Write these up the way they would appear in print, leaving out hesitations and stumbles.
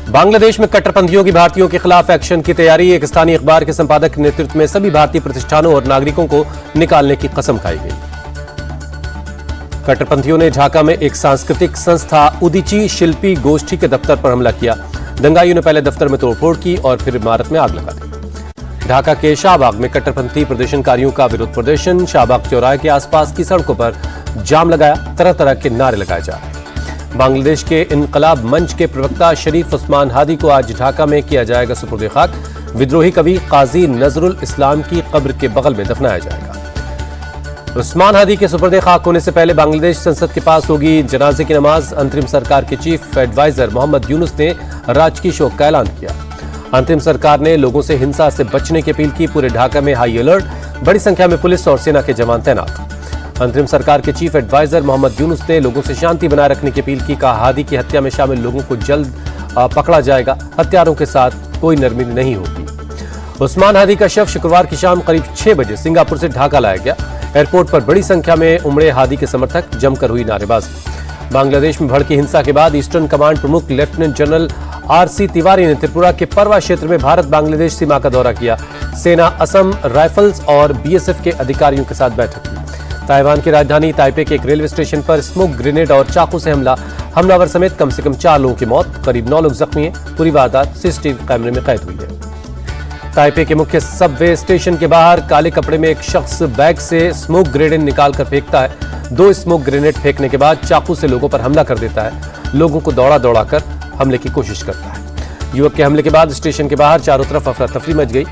बांग्लादेश में कट्टरपंथियों की भारतीयों के खिलाफ एक्शन की तैयारी। एक स्थानीय अखबार के संपादक के नेतृत्व में सभी भारतीय प्रतिष्ठानों और नागरिकों को निकालने की कसम खाई गई। कट्टरपंथियों ने ढाका में एक सांस्कृतिक संस्था उदीची शिल्पी गोष्ठी के दफ्तर पर हमला किया। दंगाइयों ने पहले दफ्तर में तोड़फोड़ की और फिर इमारत में आग लगा दी। ढाका के शाहबाग में कट्टरपंथी प्रदर्शनकारियों का विरोध प्रदर्शन। शाहबाग चौराहे के आसपास की सड़कों पर जाम लगाया, तरह तरह के नारे लगाए जा रहे हैं। बांग्लादेश के इनकलाब मंच के प्रवक्ता शरीफ उस्मान हादी को आज ढाका में किया जाएगा सुपुर्द खाक। विद्रोही कवि काजी नजरुल इस्लाम की कब्र के बगल में दफनाया जाएगा। उस्मान हादी के सुपुर्द खाक होने से पहले बांग्लादेश संसद के पास होगी जनाजे की नमाज। अंतरिम सरकार के चीफ एडवाइजर मोहम्मद यूनुस ने राजकीय शोक का ऐलान किया। अंतरिम सरकार ने लोगों से हिंसा से बचने की अपील की। पूरे ढाका में हाई अलर्ट, बड़ी संख्या में पुलिस और सेना के जवान तैनात। अंतरिम सरकार के चीफ एडवाइजर मोहम्मद यूनुस ने लोगों से शांति बनाए रखने की अपील की। कहा, हादी की हत्या में शामिल लोगों को जल्द पकड़ा जाएगा। हत्यारों के साथ कोई नरमी नहीं होगी। उस्मान हादी का शव शुक्रवार की शाम करीब 6 बजे सिंगापुर से ढाका लाया गया। एयरपोर्ट पर बड़ी संख्या में उमड़े हादी के समर्थक, जमकर हुई नारेबाजी। बांग्लादेश में भड़की हिंसा के बाद ईस्टर्न कमांड प्रमुख लेफ्टिनेंट जनरल आरसी तिवारी ने त्रिपुरा के परवा क्षेत्र में भारत बांग्लादेश सीमा का दौरा किया। सेना, असम राइफल्स और बीएसएफ के अधिकारियों के साथ बैठक की। ताइवान की राजधानी ताइपे के एक रेलवे स्टेशन पर स्मोक ग्रेनेड और चाकू से हमलावर समेत कम से कम 4 लोगों की मौत, करीब 9 लोग जख्मी हैं। पूरी वारदात सीसीटीवी कैमरे में कैद हुई है। ताइपे के मुख्य सबवे स्टेशन के बाहर काले कपड़े में एक शख्स बैग से स्मोक ग्रेनेड निकालकर फेंकता है। 2 स्मोक ग्रेनेड फेंकने के बाद चाकू से लोगों पर हमला कर देता है। लोगों को दौड़ा कर हमले की कोशिश करता है। युवक के हमले के बाद स्टेशन के बाहर चारों तरफ अफरा तफरी मच गई।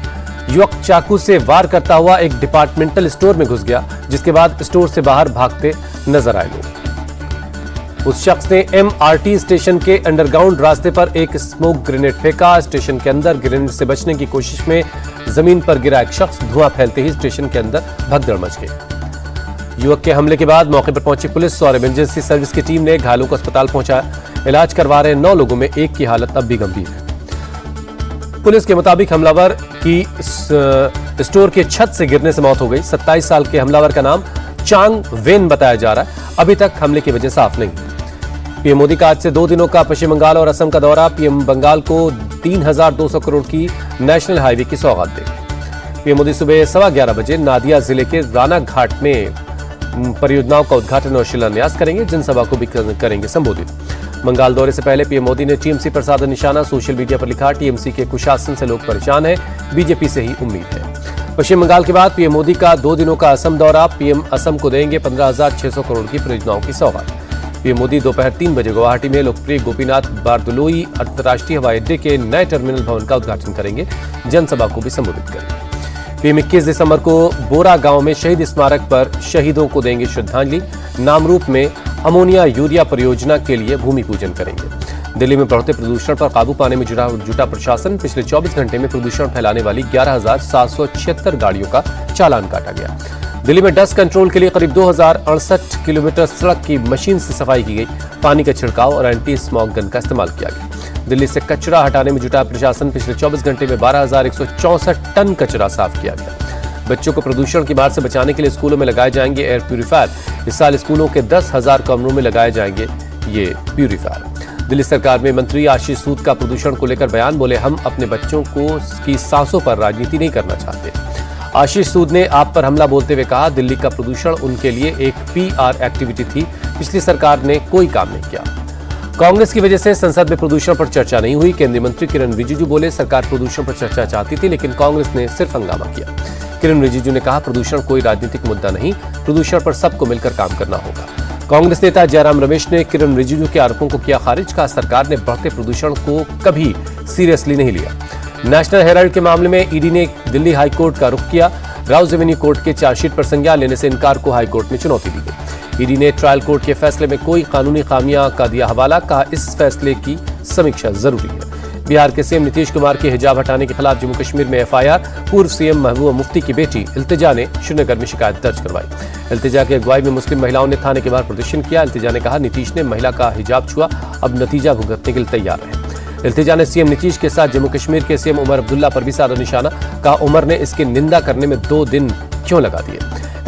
युवक चाकू से वार करता हुआ एक डिपार्टमेंटल स्टोर में घुस गया, जिसके बाद स्टोर से बाहर भागते नजर आए लोग। उस शख्स ने एमआरटी स्टेशन के अंडरग्राउंड रास्ते पर एक स्मोक ग्रेनेड फेंका। स्टेशन के अंदर ग्रेनेड से बचने की कोशिश में जमीन पर गिरा एक शख्स धुआं फैलते ही स्टेशन के अंदर भगदड़ मच गई। युवक के हमले के बाद मौके पर पहुंची पुलिस और इमरजेंसी सर्विस की टीम ने घायलों को अस्पताल पहुंचाया। इलाज करवा रहे 9 लोगों में एक की हालत अब भी गंभीर है। पुलिस के मुताबिक हमलावर की स्टोर के छत से गिरने से मौत हो गई। 27 साल के हमलावर का नाम चांग वेन बताया जा रहा है। अभी तक हमले की वजह साफ नहीं। पीएम मोदी का आज से 2 दिनों का पश्चिम बंगाल और असम का दौरा। पीएम बंगाल को 3200 करोड़ की नेशनल हाईवे की सौगात देंगे। पीएम मोदी सुबह 11:15 बजे नादिया जिले के राना घाट में परियोजनाओं का उद्घाटन और शिलान्यास करेंगे। जनसभा को भी करेंगे संबोधित। बंगाल दौरे से पहले पीएम मोदी ने टीएमसी पर साधा निशाना। सोशल मीडिया पर लिखा, टीएमसी के कुशासन से लोग परेशान हैं, बीजेपी से ही उम्मीद है। पश्चिम बंगाल के बाद पीएम मोदी का 2 दिनों का असम दौरा। पीएम असम को देंगे 15,600 करोड़ की परियोजनाओं की सौगात। पीएम मोदी दोपहर 3 बजे गुवाहाटी में लोकप्रिय गोपीनाथ बारदलोई अंतर्राष्ट्रीय हवाई अड्डे के नए टर्मिनल भवन का उद्घाटन करेंगे। जनसभा को भी संबोधित करेंगे। पीएम 21 दिसंबर को बोरा गांव में शहीद स्मारक पर शहीदों को देंगे श्रद्धांजलि। नामरूप में अमोनिया यूरिया परियोजना के लिए भूमि पूजन करेंगे। दिल्ली में बढ़ते प्रदूषण पर काबू पाने में जुटा प्रशासन। पिछले 24 घंटे में प्रदूषण फैलाने वाली 11,776 गाड़ियों का चालान काटा गया। दिल्ली में डस्ट कंट्रोल के लिए करीब 2068 किलोमीटर सड़क की मशीन से सफाई की गई। पानी का छिड़काव और एंटी स्मॉग गन का इस्तेमाल किया गया। दिल्ली से कचरा हटाने में जुटा प्रशासन। पिछले 24 घंटे में 12,164 टन कचरा साफ किया गया। बच्चों को प्रदूषण की मार से बचाने के लिए स्कूलों में लगाए जाएंगे एयर प्यूरीफायर। इस साल स्कूलों के 10,000 कमरों में लगाए जाएंगे ये प्यूरीफायर। दिल्ली सरकार में मंत्री आशीष सूद का प्रदूषण को लेकर बयान। बोले, हम अपने बच्चों को की सांसों पर राजनीति नहीं करना चाहते। आशीष सूद ने आप पर हमला बोलते हुए कहा, दिल्ली का प्रदूषण उनके लिए एक पीआर एक्टिविटी थी। पिछली सरकार ने कोई काम नहीं किया। कांग्रेस की वजह से संसद में प्रदूषण पर चर्चा नहीं हुई। केंद्रीय मंत्री किरण रिजिजू बोले, सरकार प्रदूषण पर चर्चा चाहती थी, लेकिन कांग्रेस ने सिर्फ हंगामा किया। किरण रिजिजू ने कहा, प्रदूषण कोई राजनीतिक मुद्दा नहीं, प्रदूषण पर सबको मिलकर काम करना होगा। कांग्रेस नेता जयराम रमेश ने किरण रिजिजू के आरोपों को किया खारिज। कहा, सरकार ने बढ़ते प्रदूषण को कभी सीरियसली नहीं लिया। नेशनल हेराल्ड के मामले में ईडी ने दिल्ली हाईकोर्ट का रुख किया। राउज एवेन्यू कोर्ट के चार्जशीट पर संज्ञान लेने से इनकार को हाईकोर्ट में चुनौती दी गई। ईडी ने ट्रायल कोर्ट के फैसले में कोई कानूनी खामियां का दिया हवाला। कहा, इस फैसले की समीक्षा जरूरी है। बिहार के सीएम नीतीश कुमार के हिजाब हटाने के खिलाफ जम्मू कश्मीर में एफआईआर। पूर्व सीएम महबूबा मुफ्ती की बेटी इल्तिजा ने श्रीनगर में शिकायत दर्ज करवाई। इल्तिजा की अगुवाई में मुस्लिम महिलाओं ने थाने के बाहर प्रदर्शन किया। इल्तिजा ने कहा, नीतीश ने महिला का हिजाब छुआ, अब नतीजा भुगतने के लिए तैयार है। इल्तिजा ने सीएम नीतीश के साथ जम्मू कश्मीर के सीएम उमर अब्दुल्ला पर भी साधा निशाना। कहा, उमर ने इसकी निंदा करने में 2 दिन क्यों लगा दिए।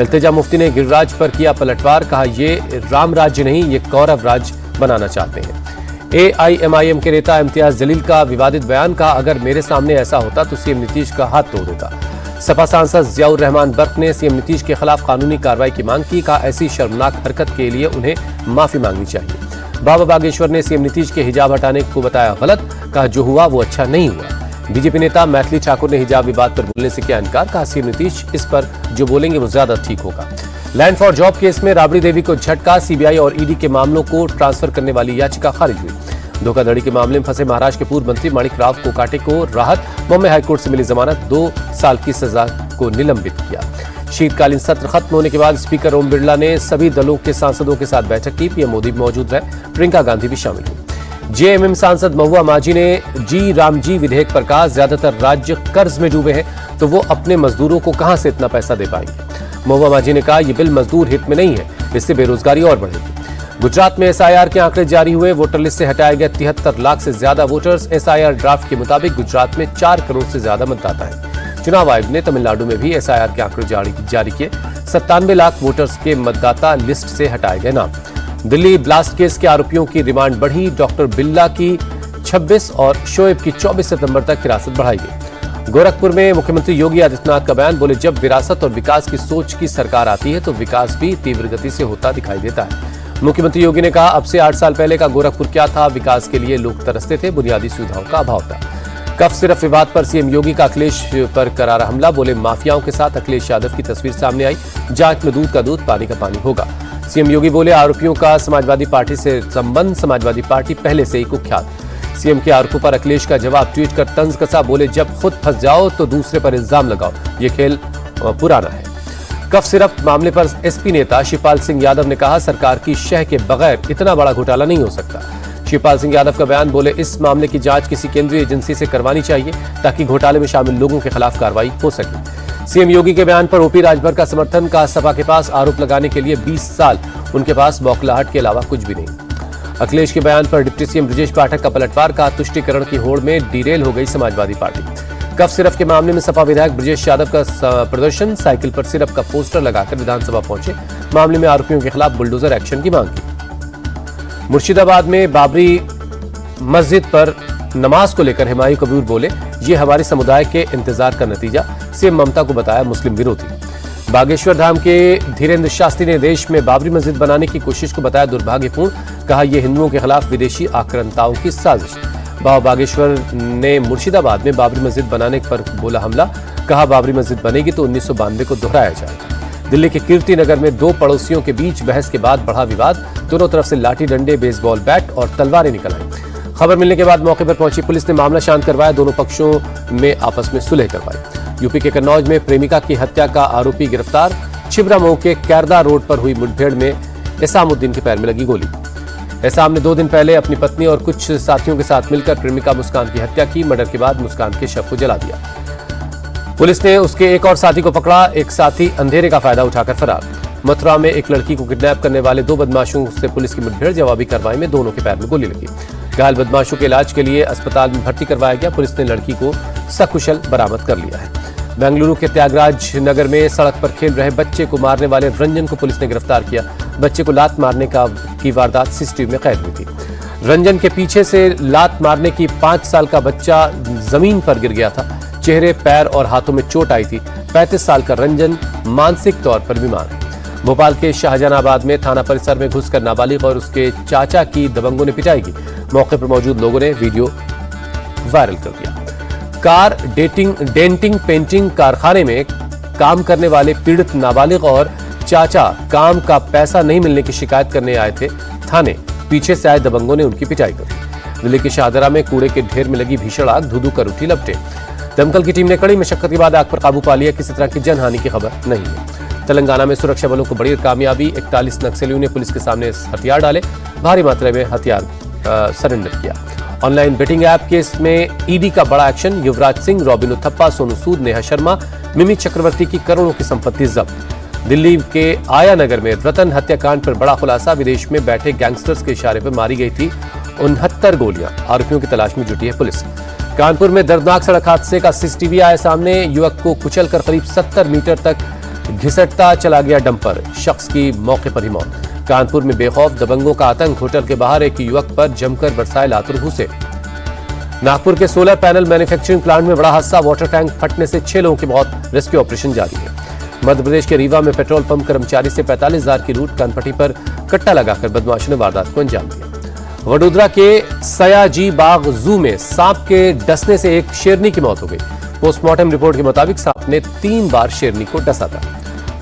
इल्तिजा मुफ्ती ने गिरिराज पर किया पलटवार। कहा, ये राम राज्य नहीं, ये कौरव राज्य बनाना चाहते हैं। AIMIM के नेता इम्तियाज जलील का विवादित बयान का अगर मेरे सामने ऐसा होता तो सीएम नीतीश का हाथ तोड़ देता। सपा सांसद जियाउर रहमान बर्क ने सीएम नीतीश के खिलाफ कानूनी कार्रवाई की मांग की। कहा ऐसी शर्मनाक हरकत के लिए उन्हें माफी मांगनी चाहिए। बाबा बागेश्वर ने सीएम नीतीश के हिजाब हटाने को बताया गलत। कहा जो हुआ वो अच्छा नहीं हुआ। बीजेपी नेता मैथिली ठाकुर ने हिजाब विवाद पर बोलने से किया इनकार। कहा सीएम नीतीश इस पर जो बोलेंगे वो ज्यादा ठीक होगा। लैंड फॉर जॉब केस में राबड़ी देवी को झटका। सीबीआई और ईडी के मामलों को ट्रांसफर करने वाली याचिका खारिज हुई। धोखाधड़ी के मामले में फंसे महाराष्ट्र के पूर्व मंत्री माणिक राव कोकाटे को राहत। बॉम्बे हाईकोर्ट से मिली जमानत। 2 साल की सजा को निलंबित किया। शीतकालीन सत्र खत्म होने के बाद स्पीकर ओम बिरला ने सभी दलों के सांसदों के साथ बैठक की। पीएम मोदी भी मौजूद रहे। प्रियंका गांधी भी शामिल हुई। जेएमएम सांसद महुआ माझी ने जी रामजी विधेयक पर कहा ज्यादातर राज्य कर्ज में डूबे हैं तो वो अपने मजदूरों को कहां से इतना पैसा दे पाएंगे। महुआ माझी ने कहा यह बिल मजदूर हित में नहीं है, इससे बेरोजगारी और बढ़ेगी। गुजरात में एसआईआर के आंकड़े जारी हुए। वोटर लिस्ट से हटाए गए 73 लाख से ज्यादा वोटर्स। एसआईआर ड्राफ्ट के मुताबिक गुजरात में 4 करोड़ से ज्यादा मतदाता हैं। चुनाव आयोग ने तमिलनाडु में भी एसआईआर के आंकड़े जारी किए। 97 लाख वोटर्स के मतदाता लिस्ट से हटाए गए नाम। दिल्ली ब्लास्ट केस के आरोपियों की रिमांड बढ़ी। डॉक्टर बिल्ला की 26 और शोएब की 24 सितंबर तक हिरासत बढ़ाई गई। गोरखपुर में मुख्यमंत्री योगी आदित्यनाथ का बयान। बोले जब विरासत और विकास की सोच की सरकार आती है तो विकास भी तीव्र गति से होता दिखाई देता है। मुख्यमंत्री योगी ने कहा अब से 8 साल पहले का गोरखपुर क्या था। विकास के लिए लोग तरसते थे, बुनियादी सुविधाओं का अभाव था। कफ सिर्फ विवाद पर सीएम योगी का अखिलेश पर करारा हमला। बोले माफियाओं के साथ अखिलेश यादव की तस्वीर सामने आई। जांच में दूध का दूध पानी का पानी होगा। सीएम योगी बोले आरोपियों का समाजवादी पार्टी से संबंध। समाजवादी पार्टी पहले से ही कुख्यात। सीएम के आरोपों पर अखिलेश का जवाब ट्वीट कर तंज कसा। बोले जब खुद फंस जाओ तो दूसरे पर इल्जाम लगाओ, ये खेल पुराना है। कफ सिरप मामले पर एसपी नेता शिवपाल सिंह यादव ने कहा सरकार की शह के बगैर इतना बड़ा घोटाला नहीं हो सकता। शिवपाल सिंह यादव का बयान। बोले इस मामले की जांच किसी केंद्रीय एजेंसी से करवानी चाहिए ताकि घोटाले में शामिल लोगों के खिलाफ कार्रवाई हो सके। सीएम योगी के बयान पर ओपी राजभर का समर्थन। कहा सपा के पास आरोप लगाने के लिए 20 साल, उनके पास बौखलाहट के अलावा कुछ भी नहीं। अखिलेश के बयान पर डिप्टी सीएम ब्रजेश पाठक का पलटवार। कहा तुष्टीकरण की होड़ में डिरेल हो गई समाजवादी पार्टी। कफ सिरप के मामले में सपा विधायक ब्रजेश यादव का प्रदर्शन। साइकिल पर सिरप का पोस्टर लगाकर विधानसभा पहुंचे। मामले में आरोपियों के खिलाफ बुलडोजर एक्शन की मांग की। मुर्शिदाबाद में बाबरी मस्जिद पर नमाज को लेकर हुमायूं कबीर बोले ये हमारे समुदाय के इंतजार का नतीजा। सीएम ममता को बताया मुस्लिम विरोधी। बागेश्वर धाम के धीरेन्द्र शास्त्री ने देश में बाबरी मस्जिद बनाने की कोशिश को बताया दुर्भाग्यपूर्ण। कहा यह हिंदुओं के खिलाफ विदेशी आक्रांताओं की साजिश। बाबा बागेश्वर ने मुर्शिदाबाद में बाबरी मस्जिद बनाने पर बोला हमला। कहा बाबरी मस्जिद बनेगी तो 1992 को दोहराया जाएगा। दिल्ली के कीर्ति नगर में 2 पड़ोसियों के बीच बहस के बाद बढ़ा विवाद। दोनों तरफ से लाठी डंडे, बेसबॉल बैट और तलवारें निकल आई। खबर मिलने के बाद मौके पर पहुंची पुलिस ने मामला शांत करवाया। दोनों पक्षों में आपस में सुलह करवाई। यूपी के कन्नौज में प्रेमिका की हत्या का आरोपी गिरफ्तार। छिबरामऊ के कैरदा रोड पर हुई मुठभेड़ में इसामुद्दीन के पैर में लगी गोली। एसाम ने 2 दिन पहले अपनी पत्नी और कुछ साथियों के साथ मिलकर प्रेमिका मुस्कान की हत्या की। मर्डर के बाद मुस्कान के शव को जला दिया। पुलिस ने उसके एक और साथी को पकड़ा। एक साथी अंधेरे का फायदा उठाकर फरार। मथुरा में एक लड़की को किडनैप करने वाले 2 बदमाशों से पुलिस की मुठभेड़। जवाबी कार्रवाई में दोनों के पैर में गोली लगी। घायल बदमाशों के इलाज के लिए अस्पताल में भर्ती करवाया गया। पुलिस ने लड़की को सकुशल बरामद कर लिया है। बेंगलुरु के त्यागराज नगर में सड़क पर खेल रहे बच्चे को मारने वाले रंजन को पुलिस ने गिरफ्तार किया। बच्चे को लात मारने की वारदात सीसीटीवी में कैद हुई थी। रंजन के पीछे से लात मारने की 5 साल का बच्चा जमीन पर गिर गया था। चेहरे, पैर और हाथों में चोट आई थी। 35 साल का रंजन मानसिक तौर पर बीमार है। भोपाल के शाहजहानाबाद में थाना परिसर में घुसकर नाबालिग और उसके चाचा की दबंगों ने पिटाई की। मौके पर मौजूद लोगों ने वीडियो वायरल कर दिया। कार डेंटिंग पेंटिंग कारखाने में काम करने वाले पीड़ित नाबालिग और चाचा काम का पैसा नहीं मिलने की शिकायत करने आए थे थाने। पीछे से आए दबंगों ने उनकी पिटाई कर दी। दिल्ली के शाहदरा में कूड़े के ढेर में लगी भीषण आग, धू-धू कर उठी लपटें। दमकल की टीम ने कड़ी मशक्कत के बाद आग पर काबू पा लिया। किसी तरह की जनहानि की खबर नहीं है। तेलंगाना में सुरक्षा बलों को बड़ी कामयाबी। 41 नक्सलियों ने पुलिस के सामने हथियार डाले। भारी मात्रा में हथियार सरेंडर किया। ऑनलाइन बेटिंग ऐप केस में ईडी का बड़ा एक्शन। युवराज सिंह, रॉबिन उथप्पा, सोनू सूद, नेहा शर्मा, मिमी चक्रवर्ती की करोड़ों की संपत्ति जब्त। दिल्ली के आया नगर में रतन हत्याकांड पर बड़ा खुलासा। विदेश में बैठे गैंगस्टर्स के इशारे पर मारी गई थी 69 गोलियां। आरोपियों की तलाश में जुटी है पुलिस। कानपुर में दर्दनाक सड़क हादसे का सीसीटीवी आया सामने। युवक को कुचलकर करीब 70 मीटर तक घिसटता चला गया डंपर। शख्स की मौके पर ही मौत। कानपुर में बेखौफ दबंगों का आतंक, होटल के बाहर एक युवक पर जमकर बरसाए लातूर घुसे। नागपुर के सोलर पैनल मैन्युफैक्चरिंग प्लांट में बड़ा हादसा, वाटर टैंक फटने से 6 लोगों की मौत, रेस्क्यू ऑपरेशन जारी है। मध्य प्रदेश के रीवा में पेट्रोल पंप कर्मचारी से 45,000 की लूट, कानपट्टी पर कट्टा लगाकर बदमाशों ने वारदात को अंजाम दिया। वडोदरा के सयाजी बाग जू में सांप के डसने से एक शेरनी की मौत हो गई। पोस्टमार्टम रिपोर्ट के मुताबिक सांप ने 3 बार शेरनी को डसा था।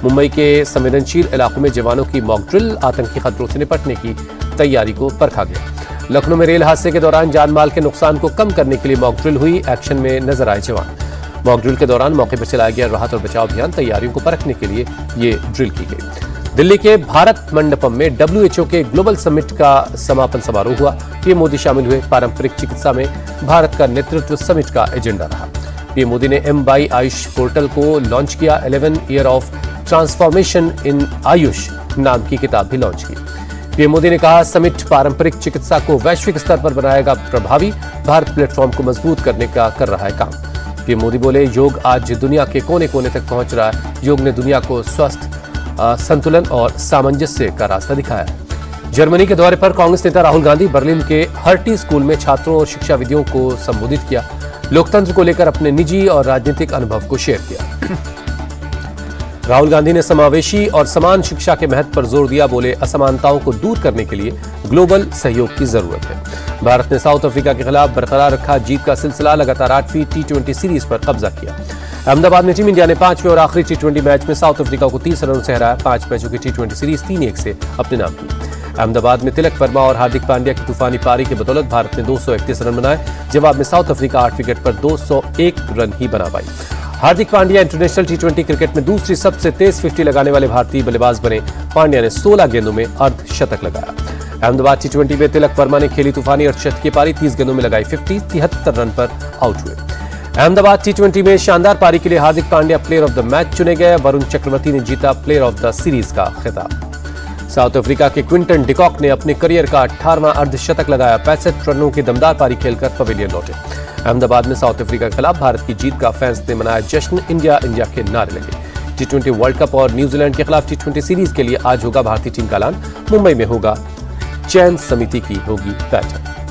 मुंबई के संवेदनशील इलाकों में जवानों की मॉक ड्रिल, आतंकी खतरों से निपटने की तैयारी को परखा गया। लखनऊ में रेल हादसे के दौरान जानमाल के नुकसान को कम करने के लिए मॉक ड्रिल हुई, एक्शन में नजर आए जवान। मॉक ड्रिल के दौरान मौके पर चलाया गया राहत और बचाव अभियान, तैयारियों को परखने के लिए ये ड्रिल की गई। दिल्ली के भारत मंडपम में WHO के ग्लोबल समिट का समापन समारोह हुआ। पीएम मोदी शामिल हुए। पारंपरिक चिकित्सा में भारत का नेतृत्व समिट का एजेंडा रहा। पीएम मोदी ने MY आयुष पोर्टल को लॉन्च किया। 11 year of transformation in Ayush नाम की किताब भी लॉन्च की। पीएम मोदी ने कहा, समिट पारंपरिक चिकित्सा को वैश्विक स्तर पर बनाएगा प्रभावी, भारत प्लेटफॉर्म को मजबूत करने का कर रहा है काम। पीएम मोदी बोले, योग आज दुनिया के कोने कोने तक पहुंच रहा है। योग ने दुनिया को स्वस्थ, संतुलन और सामंजस्य का रास्ता दिखाया है। जर्मनी के दौरे पर कांग्रेस नेता राहुल गांधी बर्लिन के हर्टी स्कूल में छात्रों और शिक्षाविदों को संबोधित किया। लोकतंत्र को लेकर अपने निजी और राजनीतिक अनुभव को शेयर किया। राहुल गांधी ने समावेशी और समान शिक्षा के महत्व पर जोर दिया। बोले, असमानताओं को दूर करने के लिए ग्लोबल सहयोग की जरूरत है। भारत ने साउथ अफ्रीका के खिलाफ बरकरार रखा जीत का सिलसिला, लगातार 8वीं T20 सीरीज पर कब्जा किया। अहमदाबाद में टीम इंडिया ने 5वें और आखिरी T20 मैच में साउथ अफ्रीका को 30 रनों से हराया। 5 मैचों की T20 सीरीज 3-1 से अपने नाम की। अहमदाबाद में तिलक वर्मा और हार्दिक पांड्या की तूफानी पारी की बदौलत भारत ने 231 रन बनाए। जवाब में साउथ अफ्रीका 8 विकेट पर 201 रन ही बना पाई। Hardik Pandya international T20 cricket में दूसरी सबसे तेज 50 लगाने वाले भारतीय बल्लेबाज बने। पांड्या ने 16 गेंदों में अर्धशतक लगाया। अहमदाबाद T20 में तिलक वर्मा ने खेली तूफानी अर्धशतक की पारी, 30 गेंदों में लगाई 50, 73 रन पर आउट हुए। अहमदाबाद T20 में शानदार पारी के लिए Hardik Pandya player of the match चुने गए। वरुण चक्रवर्ती ने जीता प्लेयर ऑफ द सीरीज का खिताब। साउथ अफ्रीका के क्विंटन डिकॉक ने अपने करियर का 18वां अर्धशतक लगाया। 65 रनों की दमदार पारी खेलकर पवेलियन लौटे। अहमदाबाद में साउथ अफ्रीका के खिलाफ भारत की जीत का फैंस ने मनाया जश्न, इंडिया इंडिया के नारे लगे। T20 वर्ल्ड कप और न्यूजीलैंड के खिलाफ T20 सीरीज के लिए आज होगा भारतीय टीम का ऐलान। मुंबई में होगा चयन समिति की होगी बैठक।